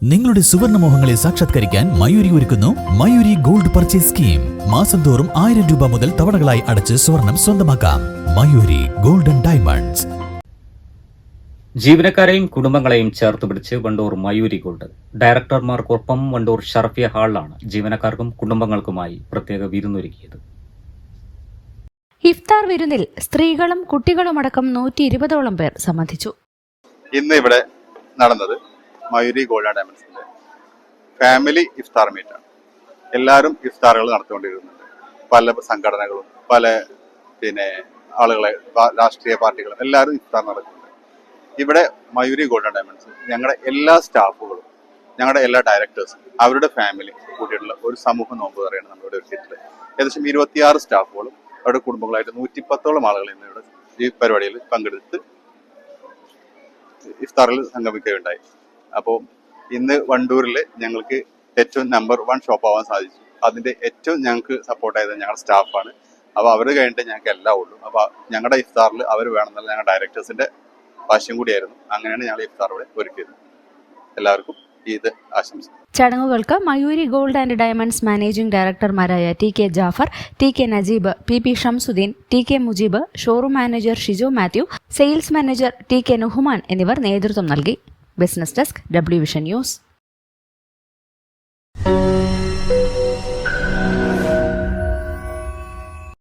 നിങ്ങളുടെ സുവർണമോഹങ്ങളെ സാക്ഷാത്കരിക്കാൻ മയൂരി ഒരുക്കുന്നു മയൂരി ഗോൾഡ് പർച്ചേസ് സ്കീം. മാസം തോറും 1000 രൂപ മുതൽ തവണകളായി അടച്ച് സ്വർണം സ്വന്തമാക്കാം. Mayuri golden diamonds. ജീവനക്കാരെയും കുടുംബങ്ങളെയും ചേർത്ത് പിടിച്ച് വണ്ടൂർ മയൂരി ഗോൾഡ്. ഡയറക്ടർമാർക്കൊപ്പം വണ്ടൂർ ഷറഫിയ ഹാളിലാണ് ജീവനക്കാർക്കും കുടുംബങ്ങൾക്കുമായി പ്രത്യേക വിരുന്നൊരുക്കിയത്. ഇഫ്താർ വിരുന്നിൽ സ്ത്രീകളും കുട്ടികളുമടക്കം 120ഓളം പേർ സംബന്ധിച്ചു. ഇന്ന് ഇവിടെ നടന്നത് മയൂരി ഗോൾഡ് ഡയമണ്ട്സിന്റെ ഫാമിലി ഇഫ്താർ മീറ്റാണ്. എല്ലാവരും ഇഫ്താറുകൾ നടത്തിക്കൊണ്ടിരുന്നുണ്ട്. പല സംഘടനകളും പല ആളുകളെ രാഷ്ട്രീയ പാർട്ടികളും എല്ലാവരും ഇഫ്താർ നടക്കുന്നുണ്ട്. ഇവിടെ മയൂരി ഗോൾഡ് ഡയമണ്ട്സ് ഞങ്ങളുടെ എല്ലാ സ്റ്റാഫുകളും ഞങ്ങളുടെ എല്ലാ ഡയറക്ടേഴ്സും അവരുടെ ഫാമിലി കൂട്ടിയിട്ടുള്ള ഒരു സമൂഹ നോമ്പ് പറയാണ് നമ്മളിവിടെ ഒരുക്കിയിട്ടുള്ളത്. ഏകദേശം 26 സ്റ്റാഫുകളും അവരുടെ കുടുംബങ്ങളായിട്ട് 110ഓളം ആളുകൾ ഇന്നിവിടെ ഈ പരിപാടിയിൽ പങ്കെടുത്ത് ഇഫ്താറിൽ സംഗമിക്കുകയുണ്ടായി. അപ്പോൾ ഇന്ന് വണ്ടൂരിൽ ഞങ്ങൾക്ക് ഏറ്റവും നമ്പർ 1 ഷോപ്പ് ആവാൻ സാധിച്ചു. അതിന്റെ ഏറ്റവും ഞങ്ങൾക്ക് സപ്പോർട്ട് ആയത് ഞങ്ങളുടെ സ്റ്റാഫാണ്. അപ്പോൾ അവർ കഴിഞ്ഞിട്ട് ഞങ്ങൾക്ക് എല്ലാം ഉള്ളൂ. അപ്പോൾ ഞങ്ങളുടെ ഇഫ്താറിൽ അവർ വേണമെന്നുള്ള ഞങ്ങളുടെ ഡയറക്ടേഴ്സിന്റെ വാശിയും കൂടിയായിരുന്നു. അങ്ങനെയാണ് ഞങ്ങൾ ഇഫ്താർ ഇവിടെ ഒരുക്കിയത്. എല്ലാവർക്കും ഈദ് ആശംസ. ചടങ്ങുകൾക്ക് Mayoori Gold and Diamonds managing ഡയറക്ടർമാരായ T K. Jafar, T K. Najeeb, P. Shamsuddin, T K. Mujeeb, showroom manager Shijo Mathew, sales manager T K. Nuhman എന്നിവർ നേതൃത്വം നൽകി. Business desk, W Vision News.